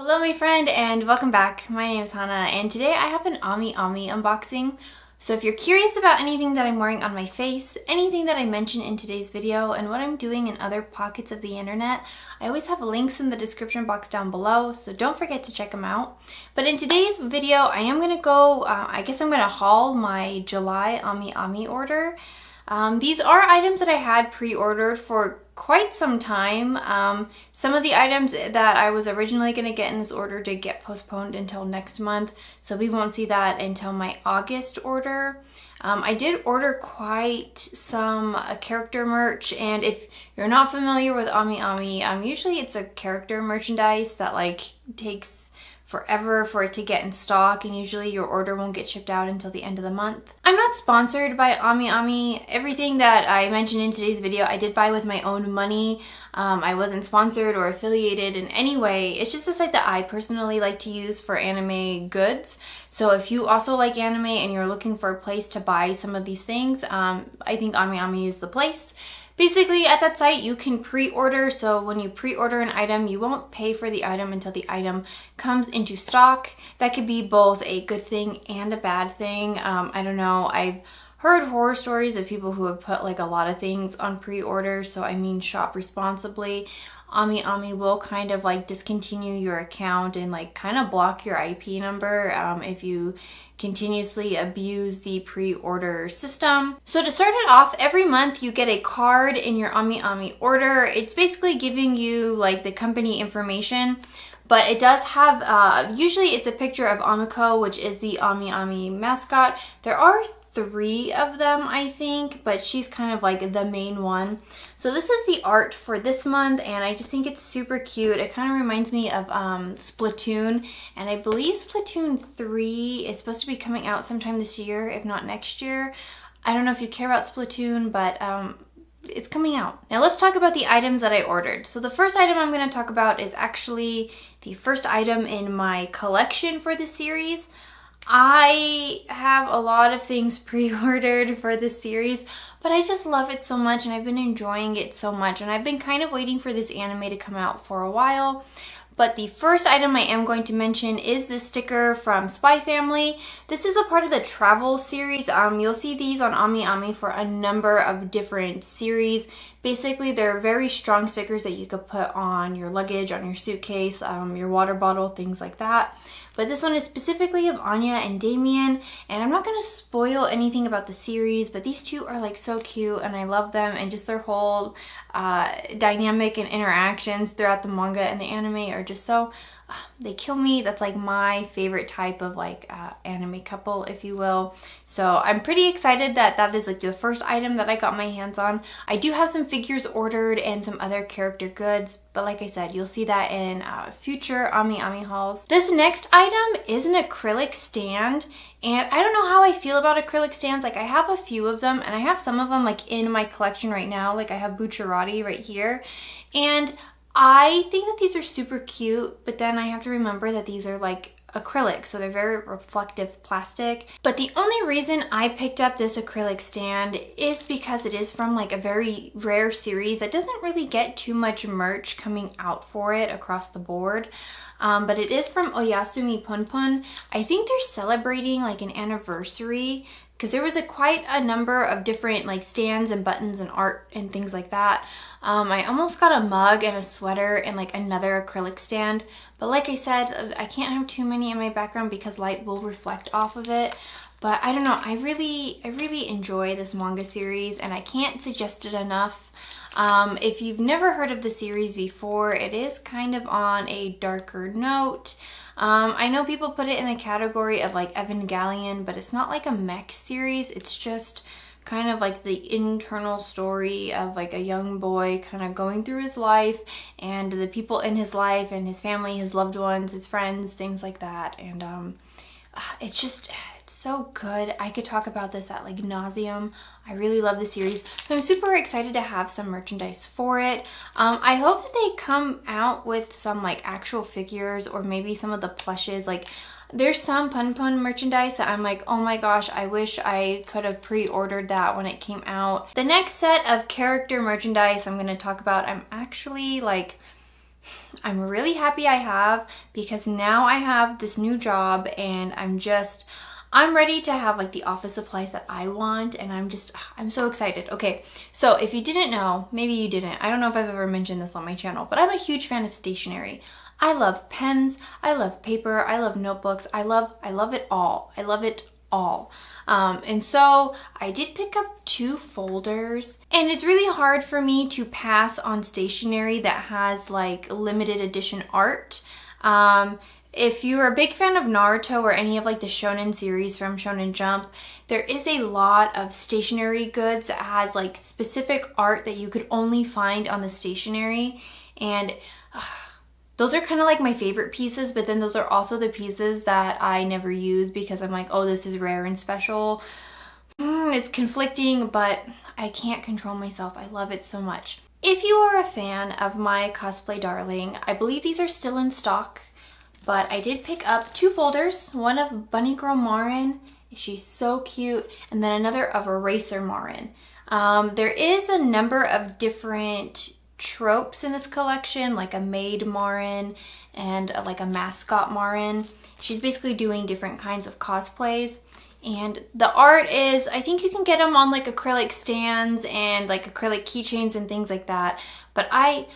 Hello my friend and welcome back. My name is Hannah and today I have an AmiAmi unboxing. So if you're curious about anything that I'm wearing on my face, anything that I mention in today's video, and what I'm doing in other pockets of the internet, I always have links in the description box down below, so don't forget to check them out. But in today's video, I am going to go, I guess I'm going to haul my July AmiAmi order. These are items that I had pre-ordered for quite some time. Some of the items that I was originally going to get in this order did get postponed until next month, so we won't see that until my August order. I did order quite some character merch, and if you're not familiar with AmiAmi, usually it's a character merchandise that like takes forever for it to get in stock, and usually your order won't get shipped out until the end of the month. I'm not sponsored by AmiAmi. Everything that I mentioned in today's video I did buy with my own money. I wasn't sponsored or affiliated in any way. It's just a site that I personally like to use for anime goods. So if you also like anime and you're looking for a place to buy some of these things, I think AmiAmi is the place. Basically, at that site, you can pre-order, so when you pre-order an item, you won't pay for the item until the item comes into stock. That could be both a good thing and a bad thing. I don't know, I've heard horror stories of people who have put like a lot of things on pre-order, so I mean shop responsibly. AmiAmi will kind of like discontinue your account and like kind of block your IP number if you continuously abuse the pre-order system. So to start it off, every month you get a card in your AmiAmi order. It's basically giving you like the company information, but it does have, usually it's a picture of Amiko, which is the AmiAmi mascot. There are 3 of them, I think, but she's kind of like the main one. So this is the art for this month, and I just think it's super cute. It kind of reminds me of Splatoon, and I believe Splatoon 3 is supposed to be coming out sometime this year, if not next year. I don't know if you care about Splatoon, but it's coming out. Now let's talk about the items that I ordered. So the first item I'm going to talk about is actually the first item in my collection for this series. I have a lot of things pre-ordered for this series, but I just love it so much and I've been enjoying it so much, and I've been kind of waiting for this anime to come out for a while. But the first item I am going to mention is this sticker from Spy Family. This is a part of the travel series. You'll see these on AmiAmi for a number of different series. Basically, they're very strong stickers that you could put on your luggage, on your suitcase, your water bottle, things like that. But this one is specifically of Anya and Damien, and I'm not going to spoil anything about the series, but these two are like so cute and I love them, and just their whole dynamic and interactions throughout the manga and the anime are just so, they kill me. That's like my favorite type of like anime couple, if you will. So I'm pretty excited that that is like the first item that I got my hands on. I do have some figures ordered and some other character goods, but like I said, you'll see that in future AmiAmi hauls. This next item is an acrylic stand, and I don't know how I feel about acrylic stands. Like I have a few of them, and I have some of them like in my collection right now. Like I have Bucciarati right here, and I think that these are super cute, but then I have to remember that these are like acrylic, so they're very reflective plastic. But the only reason I picked up this acrylic stand is because it is from like a very rare series that doesn't really get too much merch coming out for it across the board. But it is from Oyasumi Ponpon. I think they're celebrating like an anniversary, because there was quite a number of different like stands and buttons and art and things like that. I almost got a mug and a sweater and like another acrylic stand, but like I said, I can't have too many in my background because light will reflect off of it. But I don't know, I really enjoy this manga series, and I can't suggest it enough. If you've never heard of the series before, it is kind of on a darker note. I know people put it in the category of like Evangelion, but it's not like a mech series. It's just kind of like the internal story of like a young boy kind of going through his life and the people in his life and his family, his loved ones, his friends, things like that. And it's just, it's so good. I could talk about this at like nauseum. I really love the series, so I'm super excited to have some merchandise for it. I hope that they come out with some like actual figures, or maybe some of the plushes. Like there's some Ponpon merchandise that I'm like, oh my gosh, I wish I could have pre-ordered that when it came out. The next set of character merchandise I'm going to talk about, I'm actually like, I'm really happy I have, because now I have this new job and I'm ready to have like the office supplies that I want, and I'm so excited. Okay, so if you didn't know, maybe you didn't, I don't know if I've ever mentioned this on my channel, but I'm a huge fan of stationery. I love pens, I love paper, I love notebooks, I love it all. I love it all. And so I did pick up 2 folders, and it's really hard for me to pass on stationery that has like limited edition art. If you're a big fan of Naruto or any of like the shonen series from Shonen Jump, there is a lot of stationery goods that has like specific art that you could only find on the stationery, and those are kind of like my favorite pieces, but then those are also the pieces that I never use because I'm like, oh, this is rare and special. It's conflicting, but I can't control myself. I love it so much. If you are a fan of my cosplay darling, I believe these are still in stock, but I did pick up 2 folders, one of Bunny Girl Marin, she's so cute, and then another of Eraser Marin. There is a number of different tropes in this collection, like a maid Marin and like a mascot Marin. She's basically doing different kinds of cosplays, and the art is, I think you can get them on like acrylic stands and like acrylic keychains and things like that, but I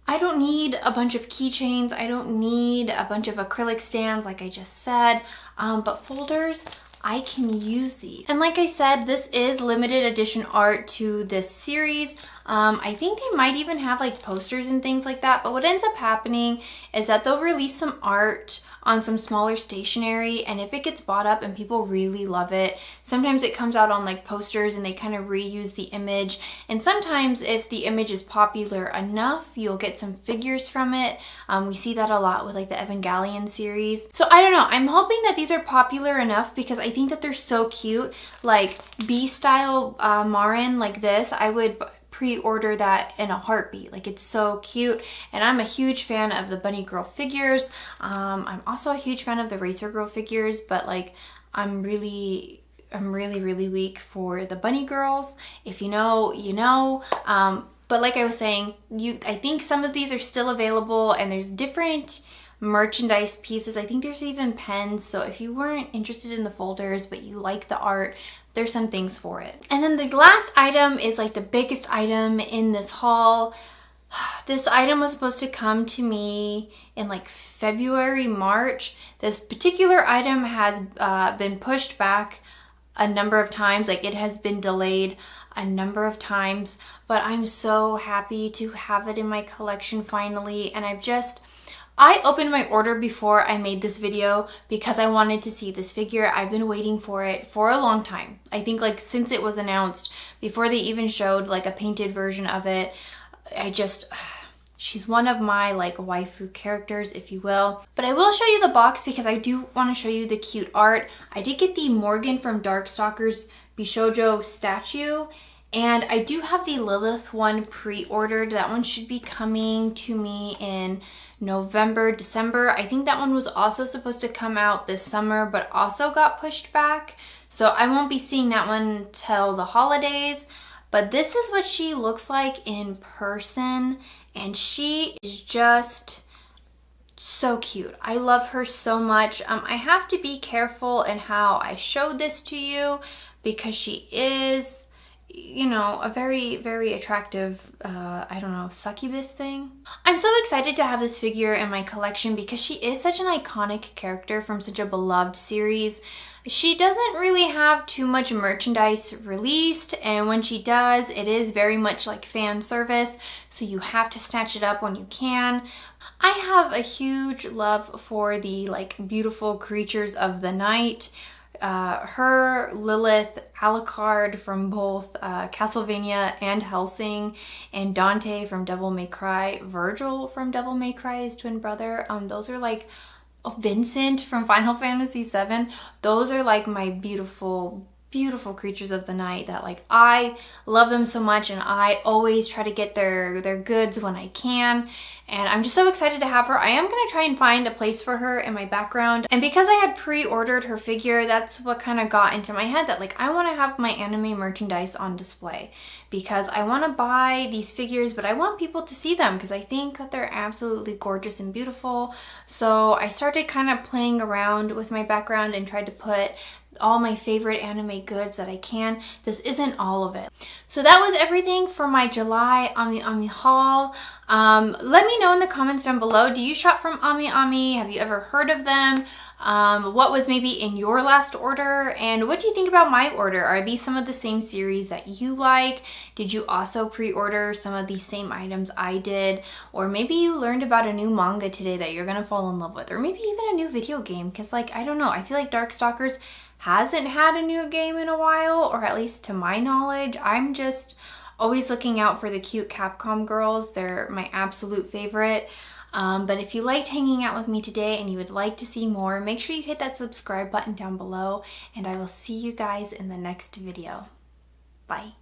don't need a bunch of keychains, I don't need a bunch of acrylic stands like I just said, but folders, I can use these. And like I said, this is limited edition art to this series. I think they might even have like posters and things like that, but what ends up happening is that they'll release some art on some smaller stationery, and if it gets bought up and people really love it, sometimes it comes out on like posters and they kind of reuse the image, and sometimes if the image is popular enough, you'll get some figures from it. We see that a lot with like the Evangelion series. So I don't know, I'm hoping that these are popular enough because I think that they're so cute. Like B-style Marin like this, I would pre-order that in a heartbeat. Like, it's so cute, and I'm a huge fan of the Bunny Girl figures. I'm also a huge fan of the Racer Girl figures, but like I'm really weak for the Bunny Girls. If you know, you know. But like I was saying, I think some of these are still available, and there's different merchandise pieces. I think there's even pens, so if you weren't interested in the folders but you like the art, there's some things for it. And then the last item is like the biggest item in this haul. This item was supposed to come to me in like February, March. This particular item has been pushed back a number of times. Like, it has been delayed a number of times, but I'm so happy to have it in my collection finally. And I opened my order before I made this video because I wanted to see this figure. I've been waiting for it for a long time. I think like since it was announced, before they even showed like a painted version of it. She's one of my like waifu characters, if you will. But I will show you the box because I do want to show you the cute art. I did get the Morgan from Darkstalkers Bishoujo statue, and I do have the Lilith one pre-ordered. That one should be coming to me in November, December. I think that one was also supposed to come out this summer, but also got pushed back. So I won't be seeing that one till the holidays. But this is what she looks like in person, and she is just so cute. I love her so much. I have to be careful in how I show this to you because she is, you know, a very attractive, I don't know, succubus thing. I'm so excited to have this figure in my collection because she is such an iconic character from such a beloved series. She doesn't really have too much merchandise released, and when she does, it is very much like fan service, so you have to snatch it up when you can. I have a huge love for the like beautiful creatures of the night. Her, Lilith, Alucard from both Castlevania and Hellsing, and Dante from Devil May Cry, Virgil from Devil May Cry, his twin brother. Those are like Vincent from Final Fantasy VII. Those are like my beautiful beautiful creatures of the night that like I love them so much, and I always try to get their goods when I can, and I'm just so excited to have her. I am gonna try and find a place for her in my background, and because I had pre-ordered her figure, that's what kind of got into my head that like I want to have my anime merchandise on display, because I want to buy these figures but I want people to see them because I think that they're absolutely gorgeous and beautiful. So I started kind of playing around with my background and tried to put all my favorite anime goods that I can. This isn't all of it. So that was everything for my July AmiAmi haul. Let me know in the comments down below, do you shop from AmiAmi? Have you ever heard of them? What was maybe in your last order, and what do you think about my order? Are these some of the same series that you like? Did you also pre-order some of these same items I did? Or maybe you learned about a new manga today that you're gonna fall in love with, or maybe even a new video game, because like I don't know, I feel like Darkstalkers hasn't had a new game in a while, or at least to my knowledge. I'm just always looking out for the cute Capcom girls. They're my absolute favorite. But if you liked hanging out with me today and you would like to see more, make sure you hit that subscribe button down below, and I will see you guys in the next video. Bye.